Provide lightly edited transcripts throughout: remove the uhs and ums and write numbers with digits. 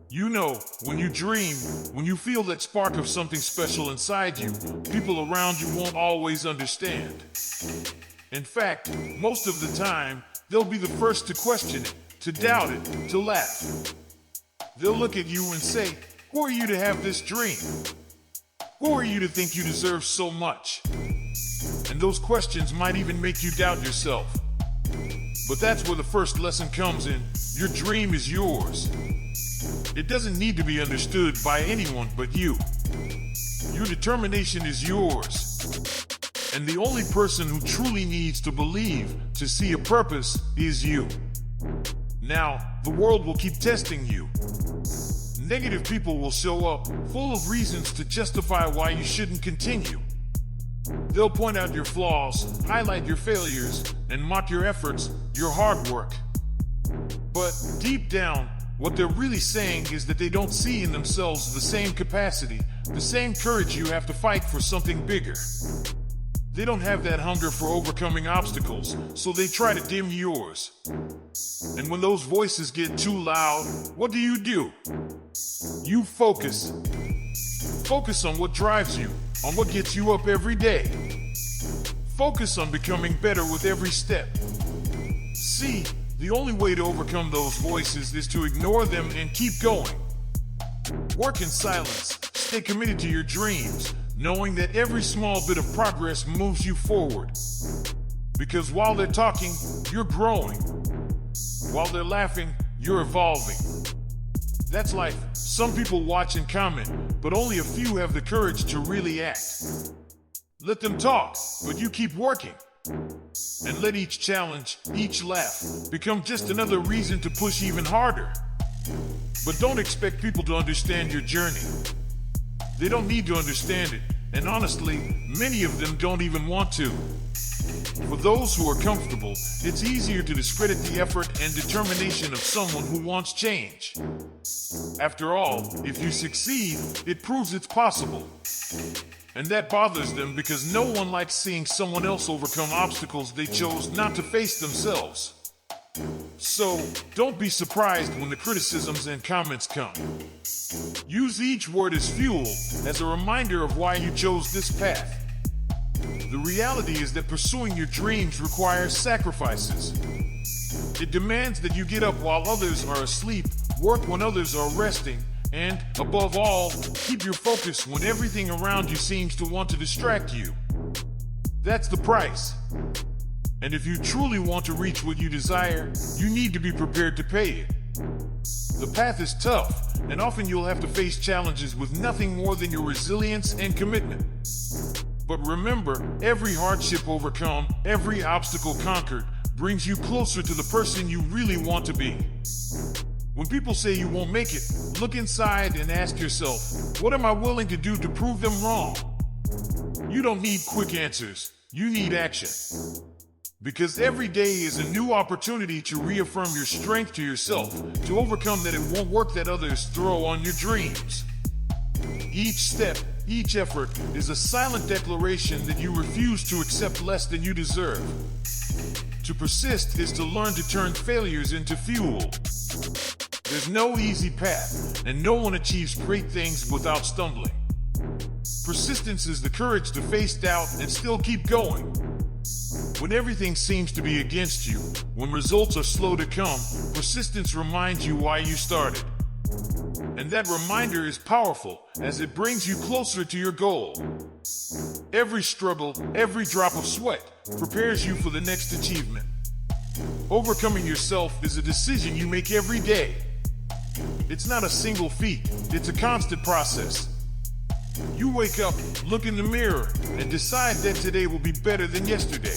You know, when you dream, when you feel that spark of something special inside you, people around you won't always understand. In fact, most of the time, they'll be the first to question it, to doubt it, to laugh. They'll look at you and say, "Who are you to have this dream? Who are you to think you deserve so much?" And those questions might even make you doubt yourself. But that's where the first lesson comes in. Your dream is yours. It doesn't need to be understood by anyone but you. Your determination is yours. And the only person who truly needs to believe, to see a purpose, is you. Now, the world will keep testing you. Negative people will show up, full of reasons to justify why you shouldn't continue. They'll point out your flaws, highlight your failures, and mock your efforts, your hard work. But deep down, what they're really saying is that they don't see in themselves the same capacity, the same courage you have to fight for something bigger. They don't have that hunger for overcoming obstacles, so they try to dim yours. And when those voices get too loud, what do? You focus. Focus on what drives you, on what gets you up every day. Focus on becoming better with every step. See, the only way to overcome those voices is to ignore them and keep going. Work in silence. Stay committed to your dreams, knowing that every small bit of progress moves you forward. Because while they're talking, you're growing. While they're laughing, you're evolving. That's life. Some people watch and comment, but only a few have the courage to really act. Let them talk, but you keep working. And let each challenge, each laugh, become just another reason to push even harder. But don't expect people to understand your journey. They don't need to understand it, and honestly, many of them don't even want to. For those who are comfortable, it's easier to discredit the effort and determination of someone who wants change. After all, if you succeed, it proves it's possible. And that bothers them because no one likes seeing someone else overcome obstacles they chose not to face themselves. So, don't be surprised when the criticisms and comments come. Use each word as fuel, as a reminder of why you chose this path. The reality is that pursuing your dreams requires sacrifices. It demands that you get up while others are asleep, work when others are resting, and, above all, keep your focus when everything around you seems to want to distract you. That's the price. And if you truly want to reach what you desire, you need to be prepared to pay it. The path is tough, and often you'll have to face challenges with nothing more than your resilience and commitment. But remember, every hardship overcome, every obstacle conquered, brings you closer to the person you really want to be. When people say you won't make it, look inside and ask yourself, what am I willing to do to prove them wrong? You don't need quick answers, you need action. Because every day is a new opportunity to reaffirm your strength to yourself, to overcome that it won't work that others throw on your dreams. Each step, each effort is a silent declaration that you refuse to accept less than you deserve. To persist is to learn to turn failures into fuel. There's no easy path, and no one achieves great things without stumbling. Persistence is the courage to face doubt and still keep going. When everything seems to be against you, when results are slow to come, persistence reminds you why you started. And that reminder is powerful, as it brings you closer to your goal. Every struggle, every drop of sweat, prepares you for the next achievement. Overcoming yourself is a decision you make every day. It's not a single feat, it's a constant process. You wake up, look in the mirror, and decide that today will be better than yesterday.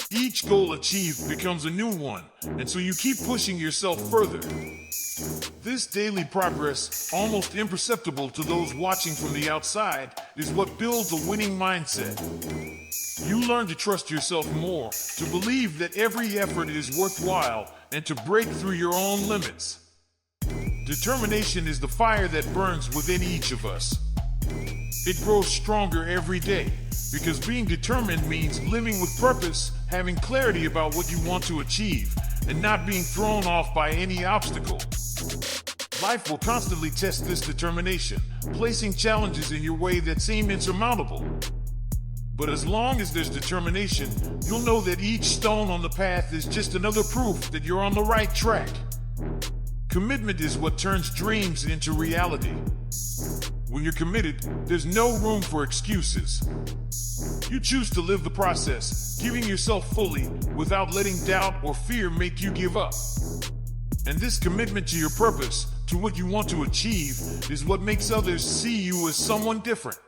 Each goal achieved becomes a new one, and so you keep pushing yourself further. This daily progress, almost imperceptible to those watching from the outside, is what builds a winning mindset. You learn to trust yourself more, to believe that every effort is worthwhile, and to break through your own limits. Determination is the fire that burns within each of us. It grows stronger every day, because being determined means living with purpose, having clarity about what you want to achieve, and not being thrown off by any obstacle. Life will constantly test this determination, placing challenges in your way that seem insurmountable. But as long as there's determination, you'll know that each stone on the path is just another proof that you're on the right track. Commitment is what turns dreams into reality. When you're committed, there's no room for excuses. You choose to live the process, giving yourself fully without letting doubt or fear make you give up. And this commitment to your purpose, to what you want to achieve, is what makes others see you as someone different.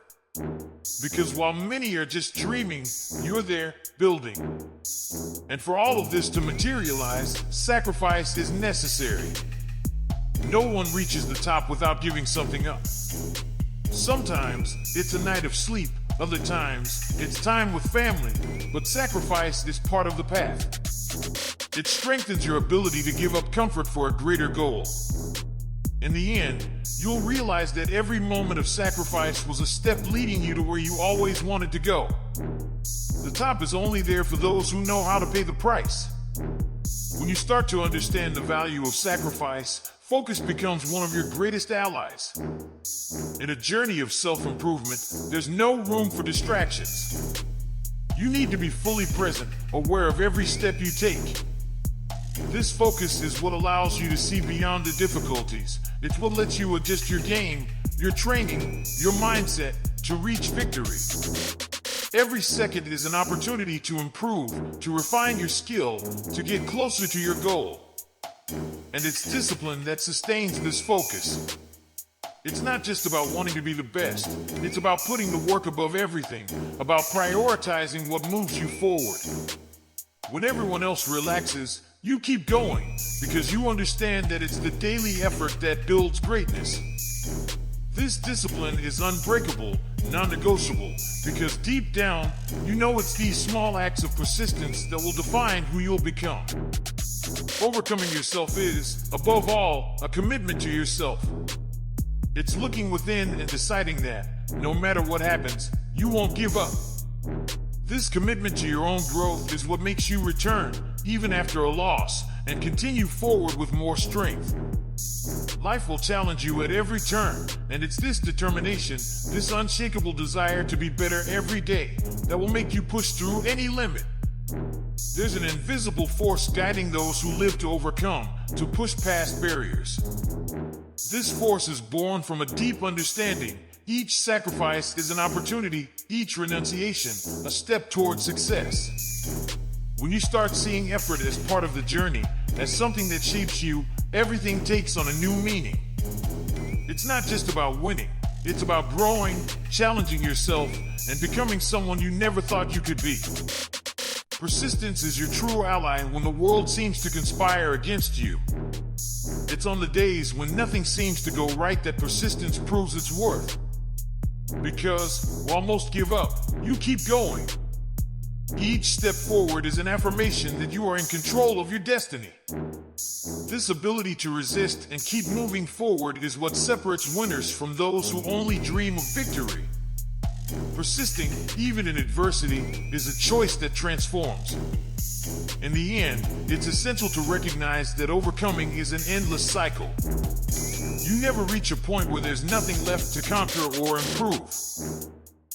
Because while many are just dreaming, you're there building. And for all of this to materialize, sacrifice is necessary. No one reaches the top without giving something up. Sometimes it's a night of sleep, other times it's time with family, but sacrifice is part of the path. It strengthens your ability to give up comfort for a greater goal. In the end, you'll realize that every moment of sacrifice was a step leading you to where you always wanted to go. The top is only there for those who know how to pay the price. When you start to understand the value of sacrifice, focus becomes one of your greatest allies. In a journey of self-improvement, there's no room for distractions. You need to be fully present, aware of every step you take. This focus is what allows you to see beyond the difficulties. It's what lets you adjust your game, your training, your mindset to reach victory. Every second is an opportunity to improve, to refine your skill, to get closer to your goal. And it's discipline that sustains this focus. It's not just about wanting to be the best. It's about putting the work above everything, about prioritizing what moves you forward. When everyone else relaxes, you keep going because you understand that it's the daily effort that builds greatness. This discipline is unbreakable, non-negotiable, because deep down, you know it's these small acts of persistence that will define who you'll become. Overcoming yourself is, above all, a commitment to yourself. It's looking within and deciding that, no matter what happens, you won't give up. This commitment to your own growth is what makes you return, even after a loss, and continue forward with more strength. Life will challenge you at every turn, and it's this determination, this unshakable desire to be better every day, that will make you push through any limit. There's an invisible force guiding those who live to overcome, to push past barriers. This force is born from a deep understanding. Each sacrifice is an opportunity, each renunciation, a step toward success. When you start seeing effort as part of the journey, as something that shapes you, everything takes on a new meaning. It's not just about winning, it's about growing, challenging yourself, and becoming someone you never thought you could be. Persistence is your true ally when the world seems to conspire against you. It's on the days when nothing seems to go right that persistence proves its worth. Because, while most give up, you keep going. Each step forward is an affirmation that you are in control of your destiny. This ability to resist and keep moving forward is what separates winners from those who only dream of victory. Persisting, even in adversity, is a choice that transforms. In the end, it's essential to recognize that overcoming is an endless cycle. You never reach a point where there's nothing left to conquer or improve.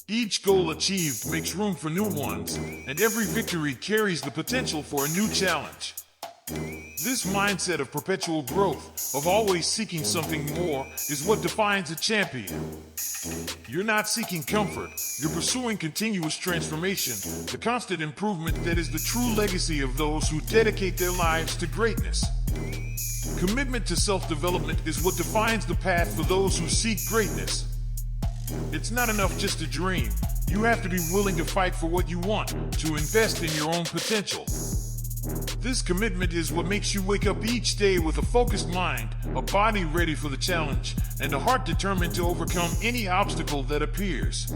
Each goal achieved makes room for new ones, and every victory carries the potential for a new challenge. This mindset of perpetual growth, of always seeking something more, is what defines a champion. You're not seeking comfort, you're pursuing continuous transformation, the constant improvement that is the true legacy of those who dedicate their lives to greatness. Commitment to self-development is what defines the path for those who seek greatness. It's not enough just to dream. You have to be willing to fight for what you want, to invest in your own potential. This commitment is what makes you wake up each day with a focused mind, a body ready for the challenge, and a heart determined to overcome any obstacle that appears.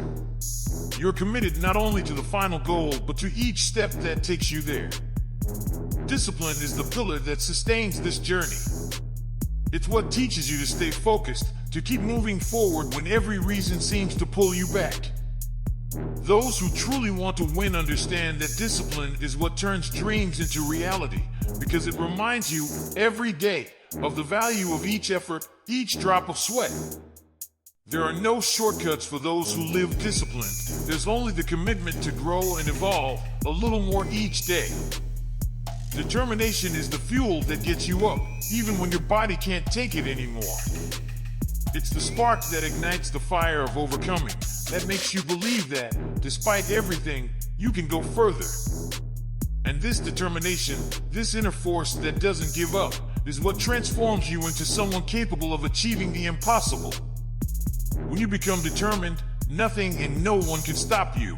You're committed not only to the final goal, but to each step that takes you there. Discipline is the pillar that sustains this journey. It's what teaches you to stay focused, to keep moving forward when every reason seems to pull you back. Those who truly want to win understand that discipline is what turns dreams into reality, because it reminds you every day of the value of each effort, each drop of sweat. There are no shortcuts for those who live disciplined. There's only the commitment to grow and evolve a little more each day. Determination is the fuel that gets you up, even when your body can't take it anymore. It's the spark that ignites the fire of overcoming, that makes you believe that, despite everything, you can go further. And this determination, this inner force that doesn't give up, is what transforms you into someone capable of achieving the impossible. When you become determined, nothing and no one can stop you.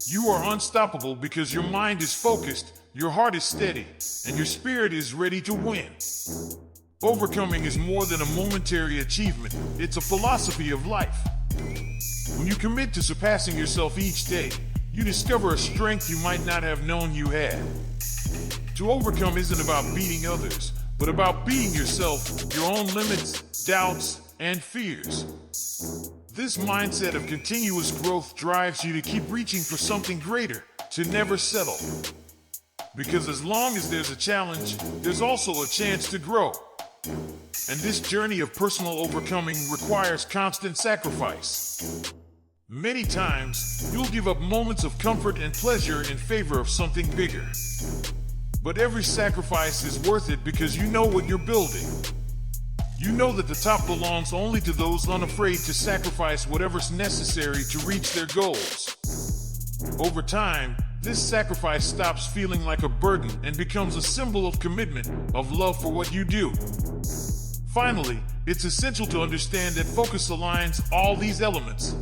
You are unstoppable because your mind is focused, your heart is steady, and your spirit is ready to win. Overcoming is more than a momentary achievement, it's a philosophy of life. When you commit to surpassing yourself each day, you discover a strength you might not have known you had. To overcome isn't about beating others, but about beating yourself, your own limits, doubts, and fears. This mindset of continuous growth drives you to keep reaching for something greater, to never settle. Because as long as there's a challenge, there's also a chance to grow. And this journey of personal overcoming requires constant sacrifice. Many times, you'll give up moments of comfort and pleasure in favor of something bigger. But every sacrifice is worth it because you know what you're building. You know that the top belongs only to those unafraid to sacrifice whatever's necessary to reach their goals. Over time, this sacrifice stops feeling like a burden and becomes a symbol of commitment, of love for what you do. Finally, it's essential to understand that focus aligns all these elements.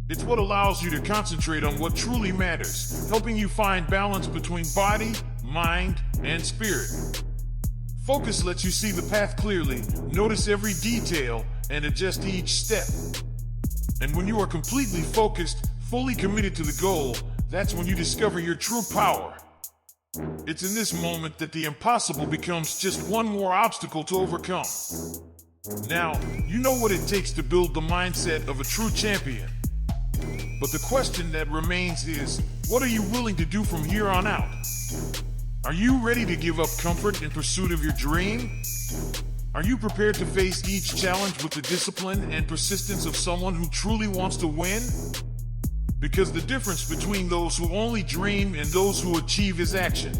It's what allows you to concentrate on what truly matters, helping you find balance between body, mind, and spirit. Focus lets you see the path clearly, notice every detail, and adjust each step. And when you are completely focused, fully committed to the goal, that's when you discover your true power. It's in this moment that the impossible becomes just one more obstacle to overcome. Now, you know what it takes to build the mindset of a true champion. But the question that remains is, what are you willing to do from here on out? Are you ready to give up comfort in pursuit of your dream? Are you prepared to face each challenge with the discipline and persistence of someone who truly wants to win? Because the difference between those who only dream and those who achieve is action.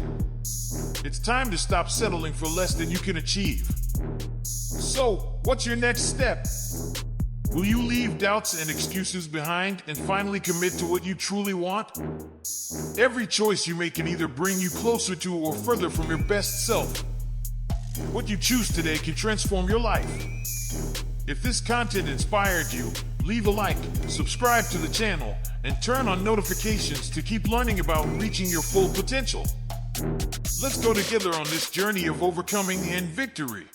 It's time to stop settling for less than you can achieve. So, what's your next step? Will you leave doubts and excuses behind and finally commit to what you truly want? Every choice you make can either bring you closer to or further from your best self. What you choose today can transform your life. If this content inspired you, leave a like, subscribe to the channel, and turn on notifications to keep learning about reaching your full potential. Let's go together on this journey of overcoming and victory.